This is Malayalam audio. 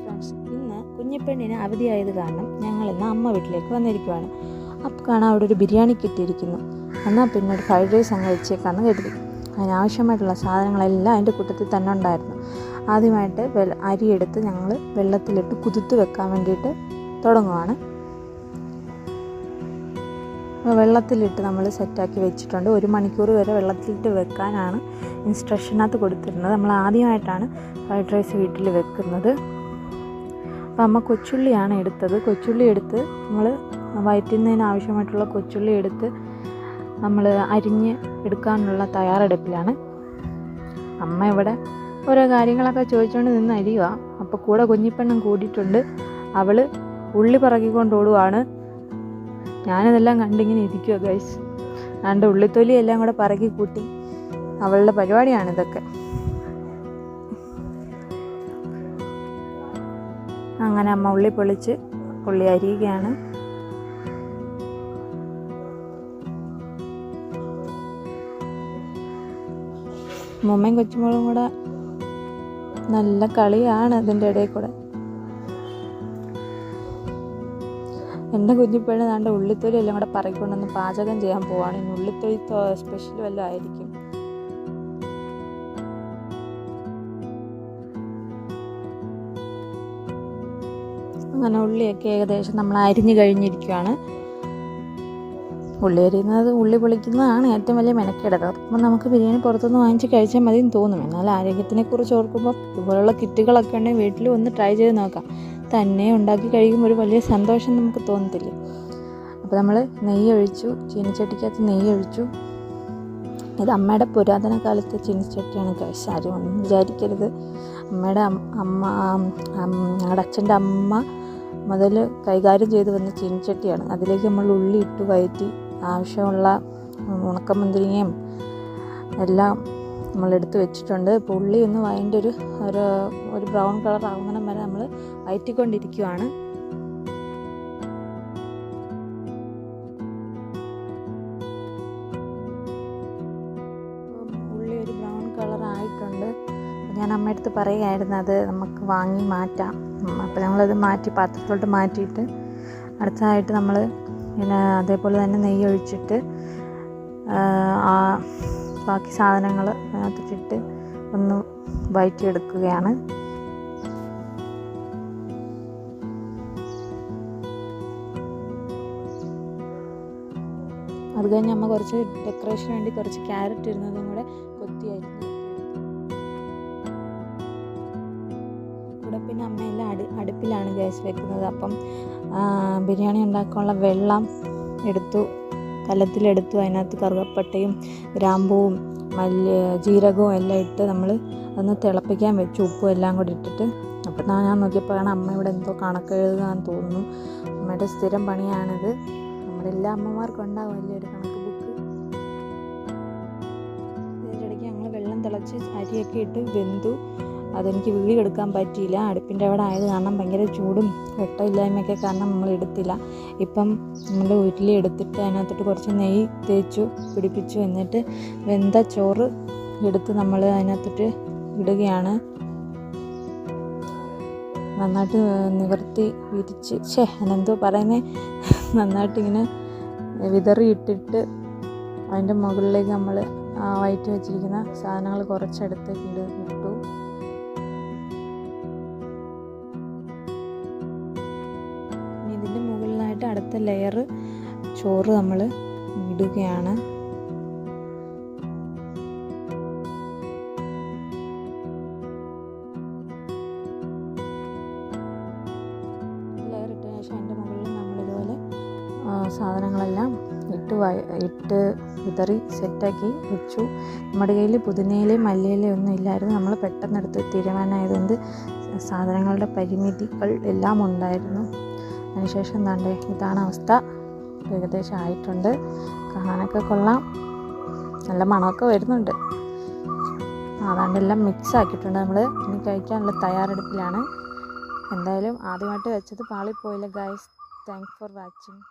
ഫ്രണ്ട്സ്, ഇന്ന് കുഞ്ഞിപ്പെണ്ണിന് അവധിയായത് കാരണം ഞങ്ങളിന്ന് അമ്മ വീട്ടിലേക്ക് വന്നിരിക്കുവാണ്. അപ്പോൾ കാണാൻ അവിടെ ഒരു ബിരിയാണി കിട്ടിയിരിക്കുന്നു. എന്നാൽ പിന്നെ ഒരു ഫ്രൈഡ് റൈസ് അങ്ങ് വെച്ചേക്കാന്ന് കരുതി. അതിനാവശ്യമായിട്ടുള്ള സാധനങ്ങളെല്ലാം അതിൻ്റെ കൂട്ടത്തിൽ തന്നെ ഉണ്ടായിരുന്നു. ആദ്യമായിട്ട് അരിയെടുത്ത് ഞങ്ങൾ വെള്ളത്തിലിട്ട് കുതിർത്ത് വെക്കാൻ വേണ്ടിയിട്ട് തുടങ്ങുവാണ്. വെള്ളത്തിലിട്ട് നമ്മൾ സെറ്റാക്കി വെച്ചിട്ടുണ്ട്. 1 മണിക്കൂർ വരെ വെള്ളത്തിലിട്ട് വെക്കാനാണ് ഇൻസ്ട്രക്ഷനകത്ത് കൊടുത്തിരുന്നത്. നമ്മൾ ആദ്യമായിട്ടാണ് ഫ്രൈഡ് റൈസ് വീട്ടിൽ വെക്കുന്നത്. അപ്പോൾ അമ്മ കൊച്ചുള്ളിയാണ് എടുത്തത്. കൊച്ചുള്ളി എടുത്ത് നമ്മൾ വയറ്റുന്നതിന് ആവശ്യമായിട്ടുള്ള കൊച്ചുള്ളി എടുത്ത് നമ്മൾ അരിഞ്ഞ് എടുക്കാനുള്ള തയ്യാറെടുപ്പിലാണ്. അമ്മ ഇവിടെ ഓരോ കാര്യങ്ങളൊക്കെ ചോദിച്ചുകൊണ്ട് നിന്ന് അരിയുക. അപ്പോൾ കൂടെ കുഞ്ഞിപ്പെണ്ണും കൂടിയിട്ടുണ്ട്. അവൾ ഉള്ളി പറക്കിക്കൊണ്ട് ഓടുവാണ്. ഞാനതെല്ലാം കണ്ടിങ്ങനെ ഇരിക്കുക ഗൈസ്. രണ്ട് ഉള്ളിത്തൊലി എല്ലാം കൂടെ പറക്കി കൂട്ടി അവളുടെ പരിപാടിയാണിതൊക്കെ. അങ്ങനെ അമ്മ ഉള്ളി പൊളിച്ച് ഉള്ളി അരിയുകയാണ്. മുമ്മയും കൊച്ചുമോളും കൂടെ നല്ല കളിയാണ് ഇതിൻ്റെ ഇടയിൽ കൂടെ. എൻ്റെ കുഞ്ഞിപ്പെണ്ണ് താണ്ട ഉള്ളിത്തൊലി എല്ലാം കൂടെ പറക്കൊണ്ടൊന്ന് പാചകം ചെയ്യാൻ പോവാണ്. ഇനി ഉള്ളിത്തൊലി സ്പെഷ്യൽ വല്ലതും ആയിരിക്കും. അങ്ങനെ ഉള്ളിയൊക്കെ ഏകദേശം നമ്മൾ അരിഞ്ഞ് കഴിഞ്ഞിരിക്കുകയാണ്. ഉള്ളി അരിയുന്നത് ഉള്ളി പൊളിക്കുന്നതാണ് ഏറ്റവും വലിയ മെനക്കേടത്. അപ്പം നമുക്ക് ബിരിയാണി പുറത്തുനിന്ന് വാങ്ങിച്ച് കഴിച്ചാൽ മതി എന്ന് തോന്നും. എന്നാൽ ആരോഗ്യത്തിനെക്കുറിച്ച് ഓർക്കുമ്പോൾ ഇതുപോലുള്ള കിറ്റുകളൊക്കെ ഉണ്ടെങ്കിൽ വീട്ടിൽ ഒന്ന് ട്രൈ ചെയ്ത് നോക്കാം. തന്നെ ഉണ്ടാക്കി കഴിക്കുമ്പോൾ ഒരു വലിയ സന്തോഷം നമുക്ക് തോന്നത്തില്ലേ. അപ്പോൾ നമ്മൾ നെയ്യ് ഒഴിച്ചു, ചീനിച്ചട്ടിക്കകത്ത് നെയ്യ് ഒഴിച്ചു. ഇത് അമ്മയുടെ പുരാതന കാലത്തെ ചീനിച്ചട്ടിയാണ് ഗൈസ്, ആരും ഒന്നും വിചാരിക്കരുത്. അമ്മയുടെ ഞങ്ങളുടെ അച്ഛൻ്റെ അമ്മ മുതൽ കൈകാര്യം ചെയ്ത് വന്ന ചീനിച്ചട്ടിയാണ്. അതിലേക്ക് നമ്മൾ ഉള്ളി ഇട്ട് വയറ്റി ആവശ്യമുള്ള ഉണക്കമുന്തിരിങ്ങയും എല്ലാം നമ്മളെടുത്ത് വെച്ചിട്ടുണ്ട്. ഇപ്പോൾ ഉള്ളി ഒന്ന് അതിൻ്റെ ഒരു ബ്രൗൺ കളർ ആകുന്നതിനും വരെ നമ്മൾ വയറ്റിക്കൊണ്ടിരിക്കുകയാണ്. ഉള്ളി ഒരു ബ്രൗൺ കളർ ആയിട്ടുണ്ട്. ഞാൻ അമ്മയടുത്ത് പറയുകയായിരുന്നു അത് നമുക്ക് വാങ്ങി മാറ്റാം. അപ്പോൾ ഞങ്ങളത് മാറ്റി പാത്രത്തിലോട്ട് മാറ്റിയിട്ട് അടുത്തതായിട്ട് നമ്മൾ പിന്നെ അതേപോലെ തന്നെ നെയ്യ് ഒഴിച്ചിട്ട് ബാക്കി സാധനങ്ങൾ അതിനകത്തിട്ടിട്ട് ഒന്ന് വഴറ്റിയെടുക്കുകയാണ്. അത് കഴിഞ്ഞ് അമ്മ കുറച്ച് ഡെക്കറേഷന് വേണ്ടി കുറച്ച് ക്യാരറ്റ് ഇരുന്നതും കൂടെ കൊത്തിയായിരുന്നു. ഇവിടെ പിന്നെ അമ്മയെല്ലാം അടുപ്പിലാണ് ഗ്യാസ് വെക്കുന്നത്. അപ്പം ബിരിയാണി ഉണ്ടാക്കാനുള്ള വെള്ളം എടുത്തു, കലത്തിലെടുത്തു. അതിനകത്ത് കറുവപ്പട്ടയും ഗ്രാമ്പൂവും ജീരകവും എല്ലാം ഇട്ട് നമ്മൾ അതൊന്ന് തിളപ്പിക്കാൻ വെച്ചു, ഉപ്പും എല്ലാം കൂടി ഇട്ടിട്ട്. അപ്പം ഞാൻ നോക്കിയപ്പോഴാണ് അമ്മ ഇവിടെ എന്തോ കണക്കെഴുതുകയെന്ന് തോന്നുന്നു. അമ്മയുടെ സ്ഥിരം പണിയാണിത്. നമ്മുടെ എല്ലാ അമ്മമാർക്കും ഉണ്ടാവുമല്ലേ ഒരു കണക്ക് ബുക്ക്. ഇതിൻ്റെ ഇടയ്ക്ക് ഞങ്ങൾ വെള്ളം തിളച്ച് അരിയൊക്കെ ഇട്ട് വെന്തു. അതെനിക്ക് വീഡിയോ എടുക്കാൻ പറ്റിയില്ല. അടുപ്പിൻ്റെ അവിടെ ആയത് കാരണം ഭയങ്കര ചൂടും വെട്ടമില്ലായ്മയൊക്കെ കാരണം നമ്മൾ എടുത്തില്ല. ഇപ്പം നമ്മൾ ഉരുളി എടുത്തിട്ട് അതിനകത്തോട്ട് കുറച്ച് നെയ്യ് തേച്ചു പിടിപ്പിച്ചു. എന്നിട്ട് വെന്ത ചോറ് എടുത്ത് നമ്മൾ അതിനകത്തോട്ട് ഇടുകയാണ്. നന്നായിട്ട് നിവർത്തി വിരിച്ച് അതിനെന്തോ പറയുന്നത് നന്നായിട്ടിങ്ങനെ വിതറി ഇട്ടിട്ട് അതിൻ്റെ മുകളിലേക്ക് നമ്മൾ വയറ്റി വെച്ചിരിക്കുന്ന സാധനങ്ങൾ കുറച്ചെടുത്തേക്ക് ഇട്ടു. ഇതിൻ്റെ മുകളിലായിട്ട് അടുത്ത ലെയർ ചോറ് നമ്മൾ ഇടുകയാണ്. ലെയർ ഇട്ടതിന് ശേഷം അതിൻ്റെ മുകളിൽ നമ്മളിതുപോലെ സാധനങ്ങളെല്ലാം ഇട്ട് വിതറി സെറ്റാക്കി വെച്ചു. നമ്മുടെ കയ്യിൽ പുതിനയിലയും മല്ലിയിലയും ഒന്നും ഇല്ലായിരുന്നു. നമ്മൾ പെട്ടെന്നെടുത്ത് തീരുമാനമായതുകൊണ്ട് സാധനങ്ങളുടെ പരിമിതികൾ എല്ലാം ഉണ്ടായിരുന്നു. അതിനുശേഷം എന്താണ്ടേ ഇതാണ് അവസ്ഥ. ഏകദേശം ആയിട്ടുണ്ട്. കാണാനൊക്കെ കൊള്ളാം, നല്ല മണമൊക്കെ വരുന്നുണ്ട്. അതാണ്ടെല്ലാം മിക്സ് ആക്കിയിട്ടുണ്ട്. നമ്മൾ ഇനി കഴിക്കാനുള്ള തയ്യാറെടുപ്പിലാണ്. എന്തായാലും ആദ്യമായിട്ട് വെച്ചത് പാളിപ്പോയില്ല ഗൈസ്. Thanks for watching.